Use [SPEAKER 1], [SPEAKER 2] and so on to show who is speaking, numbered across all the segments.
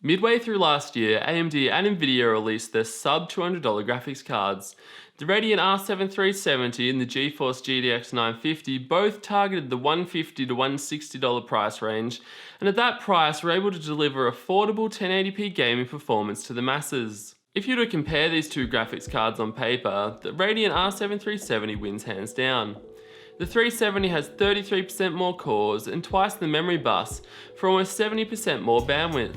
[SPEAKER 1] Midway through last year, AMD and Nvidia released their sub $200 graphics cards. The Radeon R7 370 and the GeForce GTX 950 both targeted the $150 to $160 price range, and at that price were able to deliver affordable 1080p gaming performance to the masses. If you were to compare these two graphics cards on paper, the Radeon R7 370 wins hands down. The 370 has 33% more cores and twice the memory bus for almost 70% more bandwidth.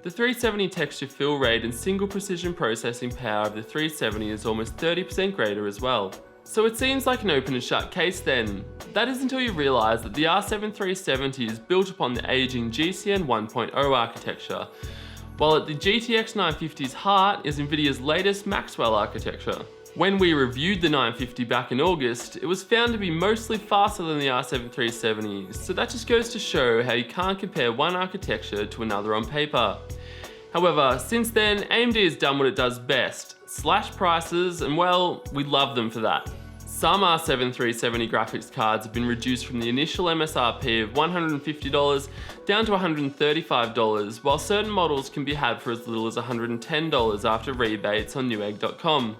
[SPEAKER 1] The 370 texture fill rate and single precision processing power of the 370 is almost 30% greater as well. So it seems like an open and shut case then. That is until you realise that the R7 370 is built upon the aging GCN 1.0 architecture, while at the GTX 950's heart is Nvidia's latest Maxwell architecture. When we reviewed the 950 back in August, it was found to be mostly faster than the R7 370, so that just goes to show how you can't compare one architecture to another on paper. However, since then, AMD has done what it does best, slash prices, and well, we love them for that. Some R7 370 graphics cards have been reduced from the initial MSRP of $150 down to $135, while certain models can be had for as little as $110 after rebates on Newegg.com.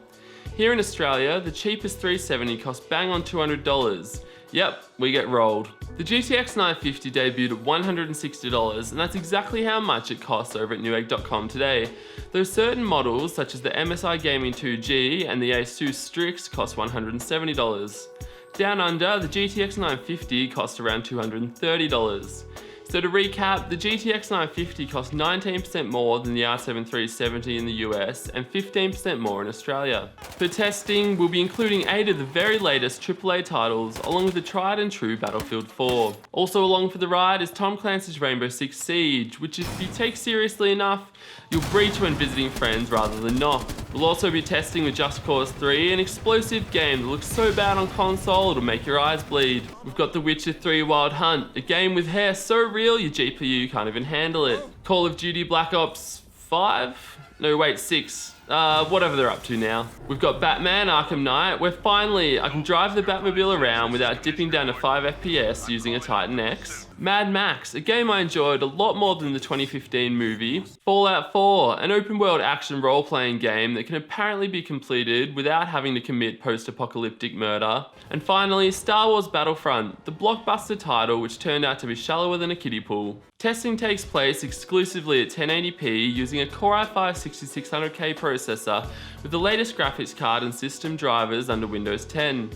[SPEAKER 1] Here in Australia, the cheapest 370 costs bang on $200. Yep, we get rolled. The GTX 950 debuted at $160, and that's exactly how much it costs over at Newegg.com today, though certain models such as the MSI Gaming 2G and the Asus Strix cost $170. Down under, the GTX 950 costs around $230. So to recap, the GTX 950 costs 19% more than the R7 370 in the US and 15% more in Australia. For testing, we'll be including 8 of the very latest AAA titles along with the tried and true Battlefield 4. Also along for the ride is Tom Clancy's Rainbow Six Siege, which if you take seriously enough, you'll breach when visiting friends rather than not. We'll also be testing with Just Cause 3, an explosive game that looks so bad on console it'll make your eyes bleed. We've got The Witcher 3 Wild Hunt, a game with hair so real your GPU can't even handle it. Call of Duty Black Ops 5? No wait, 6. Whatever they're up to now. We've got Batman Arkham Knight, where finally I can drive the Batmobile around without dipping down to 5 FPS using a Titan X. Mad Max, a game I enjoyed a lot more than the 2015 movie. Fallout 4, an open world action role-playing game that can apparently be completed without having to commit post-apocalyptic murder. And finally, Star Wars Battlefront, the blockbuster title which turned out to be shallower than a kiddie pool. Testing takes place exclusively at 1080p using a Core i5-6600K processor with the latest graphics card and system drivers under Windows 10.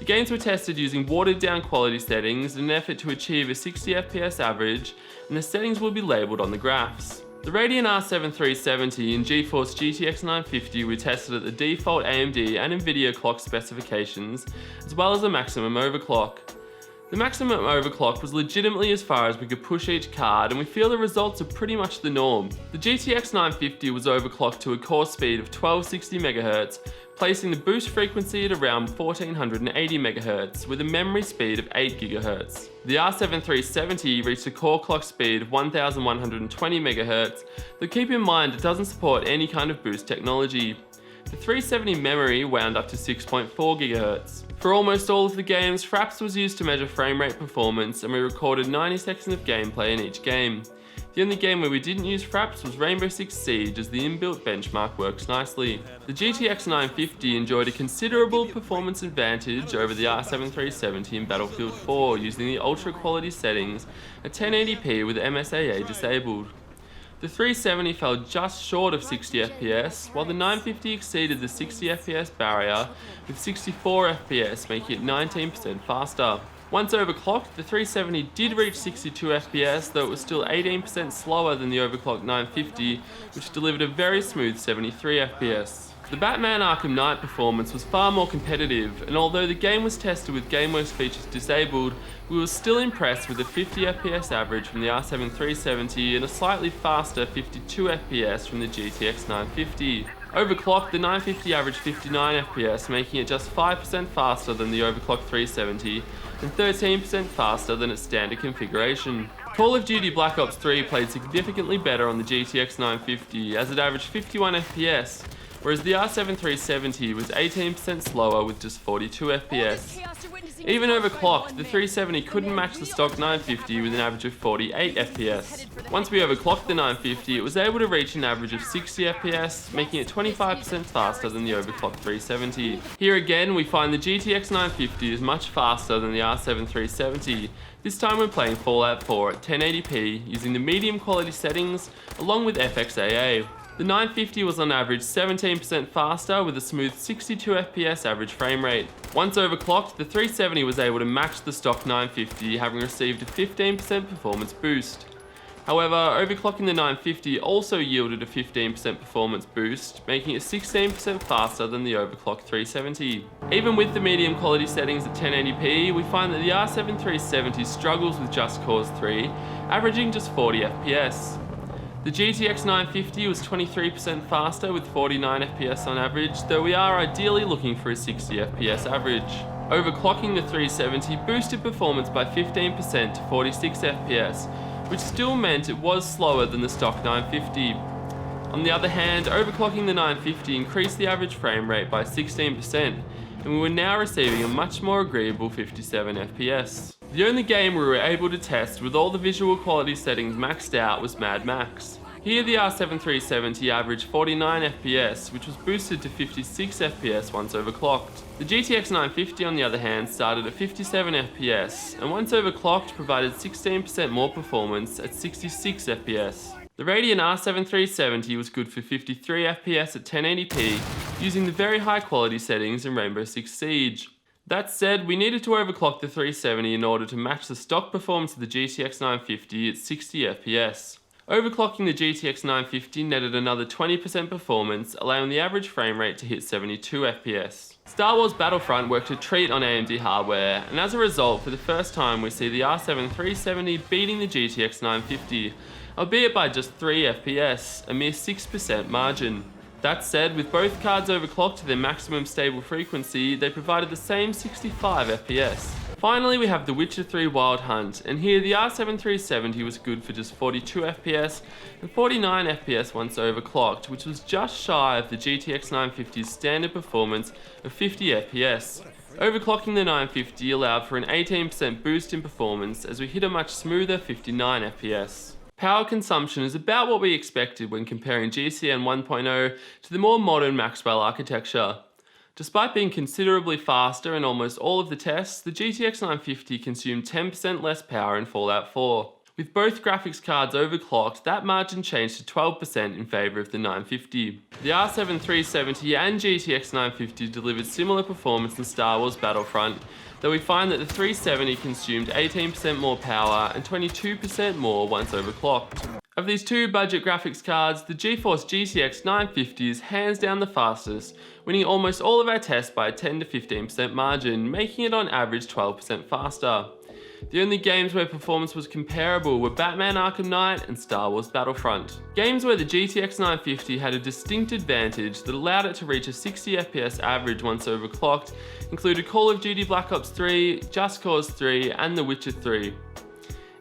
[SPEAKER 1] The games were tested using watered down quality settings in an effort to achieve a 60 FPS average, and the settings will be labelled on the graphs. The Radeon R7 370 and GeForce GTX 950 were tested at the default AMD and Nvidia clock specifications, as well as a maximum overclock. The maximum overclock was legitimately as far as we could push each card, and we feel the results are pretty much the norm. The GTX 950 was overclocked to a core speed of 1260 MHz, placing the boost frequency at around 1480 MHz with a memory speed of 8 GHz. The R7 370 reached a core clock speed of 1120 MHz, but keep in mind it doesn't support any kind of boost technology. The 370 memory wound up to 6.4 GHz. For almost all of the games, FRAPS was used to measure frame rate performance, and we recorded 90 seconds of gameplay in each game. The only game where we didn't use FRAPS was Rainbow Six Siege, as the inbuilt benchmark works nicely. The GTX 950 enjoyed a considerable performance advantage over the R7 370 in Battlefield 4 using the ultra quality settings at 1080p with MSAA disabled. The 370 fell just short of 60 FPS, while the 950 exceeded the 60 FPS barrier with 64 FPS, making it 19% faster. Once overclocked, the 370 did reach 62 FPS, though it was still 18% slower than the overclocked 950, which delivered a very smooth 73 FPS. The Batman Arkham Knight performance was far more competitive, and although the game was tested with GameWorks features disabled, we were still impressed with the 50 FPS average from the R7 370 and a slightly faster 52 FPS from the GTX 950. Overclocked, the 950 averaged 59 FPS, making it just 5% faster than the overclocked 370 and 13% faster than its standard configuration. Call of Duty Black Ops 3 played significantly better on the GTX 950 as it averaged 51 FPS, whereas the R7 370 was 18% slower with just 42 FPS. Even overclocked, the 370 couldn't match the stock 950 with an average of 48 FPS. Once we overclocked the 950, it was able to reach an average of 60 FPS, making it 25% faster than the overclocked 370. Here again, we find the GTX 950 is much faster than the R7 370. This time we're playing Fallout 4 at 1080p using the medium quality settings along with FXAA. The 950 was on average 17% faster with a smooth 62 FPS average frame rate. Once overclocked, the 370 was able to match the stock 950, having received a 15% performance boost. However, overclocking the 950 also yielded a 15% performance boost, making it 16% faster than the overclocked 370. Even with the medium quality settings at 1080p, we find that the R7 370 struggles with Just Cause 3, averaging just 40 FPS. The GTX 950 was 23% faster with 49 FPS on average, though we are ideally looking for a 60 FPS average. Overclocking the 370 boosted performance by 15% to 46 FPS, which still meant it was slower than the stock 950. On the other hand, overclocking the 950 increased the average frame rate by 16%, and we were now receiving a much more agreeable 57 FPS. The only game we were able to test with all the visual quality settings maxed out was Mad Max. Here the R7 370 averaged 49 FPS, which was boosted to 56 FPS once overclocked. The GTX 950 on the other hand started at 57 FPS, and once overclocked provided 16% more performance at 66 FPS. The Radeon R7 370 was good for 53 FPS at 1080p using the very high quality settings in Rainbow Six Siege. That said, we needed to overclock the 370 in order to match the stock performance of the GTX 950 at 60 FPS. Overclocking the GTX 950 netted another 20% performance, allowing the average frame rate to hit 72 FPS. Star Wars Battlefront worked a treat on AMD hardware, and as a result, for the first time we see the R7 370 beating the GTX 950, albeit by just 3 FPS, a mere 6% margin. That said, with both cards overclocked to their maximum stable frequency, they provided the same 65 FPS. Finally, we have The Witcher 3 Wild Hunt, and here the R7 370 was good for just 42 FPS and 49 FPS once overclocked, which was just shy of the GTX 950's standard performance of 50 FPS. Overclocking the 950 allowed for an 18% boost in performance as we hit a much smoother 59 FPS. Power consumption is about what we expected when comparing GCN 1.0 to the more modern Maxwell architecture. Despite being considerably faster in almost all of the tests, the GTX 950 consumed 10% less power in Fallout 4. With both graphics cards overclocked, that margin changed to 12% in favour of the 950. The R7 370 and GTX 950 delivered similar performance in Star Wars Battlefront, though we find that the 370 consumed 18% more power and 22% more once overclocked. Of these two budget graphics cards, the GeForce GTX 950 is hands down the fastest, winning almost all of our tests by a 10 to 15% margin, making it on average 12% faster. The only games where performance was comparable were Batman Arkham Knight and Star Wars Battlefront. Games where the GTX 950 had a distinct advantage that allowed it to reach a 60 FPS average once overclocked included Call of Duty Black Ops 3, Just Cause 3 and The Witcher 3.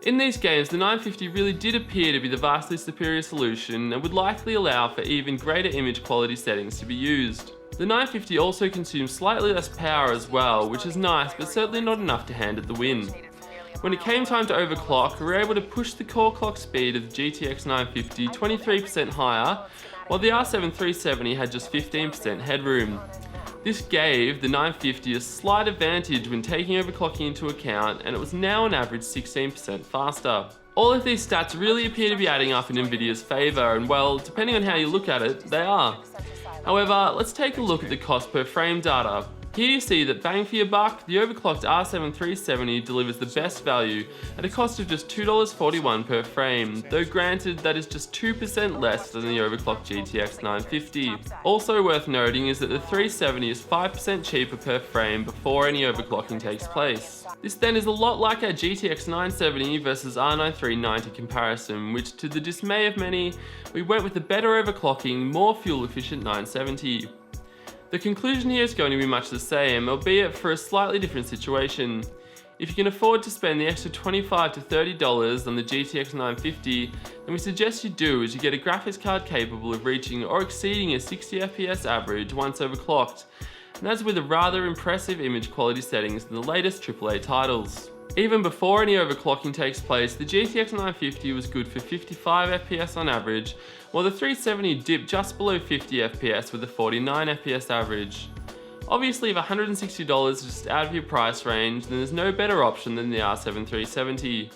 [SPEAKER 1] In these games, the 950 really did appear to be the vastly superior solution and would likely allow for even greater image quality settings to be used. The 950 also consumes slightly less power as well, which is nice but certainly not enough to hand it the win. When it came time to overclock, we were able to push the core clock speed of the GTX 950 23% higher, while the R7 370 had just 15% headroom. This gave the 950 a slight advantage when taking overclocking into account, and it was now on average 16% faster. All of these stats really appear to be adding up in Nvidia's favour, and well, depending on how you look at it, they are. However, let's take a look at the cost per frame data. Here you see that bang for your buck, the overclocked R7 370 delivers the best value at a cost of just $2.41 per frame, though granted that is just 2% less than the overclocked GTX 950. Also worth noting is that the 370 is 5% cheaper per frame before any overclocking takes place. This then is a lot like our GTX 970 versus R9 390 comparison, which to the dismay of many, we went with the better overclocking, more fuel efficient 970. The conclusion here is going to be much the same, albeit for a slightly different situation. If you can afford to spend the extra $25 to $30 on the GTX 950, then we suggest you do, as you get a graphics card capable of reaching or exceeding a 60 FPS average once overclocked, and that's with a rather impressive image quality settings in the latest AAA titles. Even before any overclocking takes place, the GTX 950 was good for 55 FPS on average, while the 370 dipped just below 50 FPS with a 49 FPS average. Obviously, if $160 is just out of your price range, then there's no better option than the R7 370.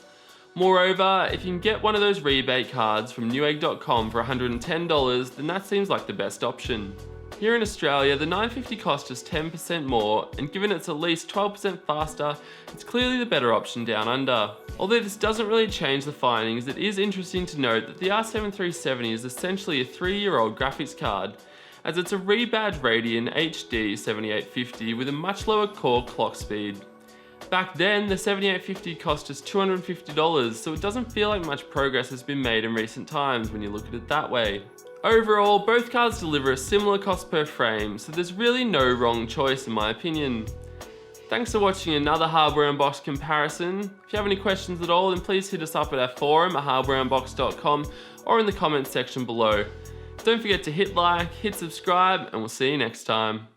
[SPEAKER 1] Moreover, if you can get one of those rebate cards from Newegg.com for $110, then that seems like the best option. Here in Australia, the 950 costs just 10% more, and given it's at least 12% faster, it's clearly the better option down under. Although this doesn't really change the findings, it is interesting to note that the R7 370 is essentially a 3-year-old graphics card, as it's a rebadged Radeon HD 7850 with a much lower core clock speed. Back then, the 7850 cost just $250, so it doesn't feel like much progress has been made in recent times when you look at it that way. Overall, both cards deliver a similar cost per frame, so there's really no wrong choice in my opinion. Thanks for watching another hardware unbox comparison. If you have any questions at all, then please hit us up at our forum at hardwareunbox.com or in the comments section below. Don't forget to hit like, hit subscribe, and we'll see you next time.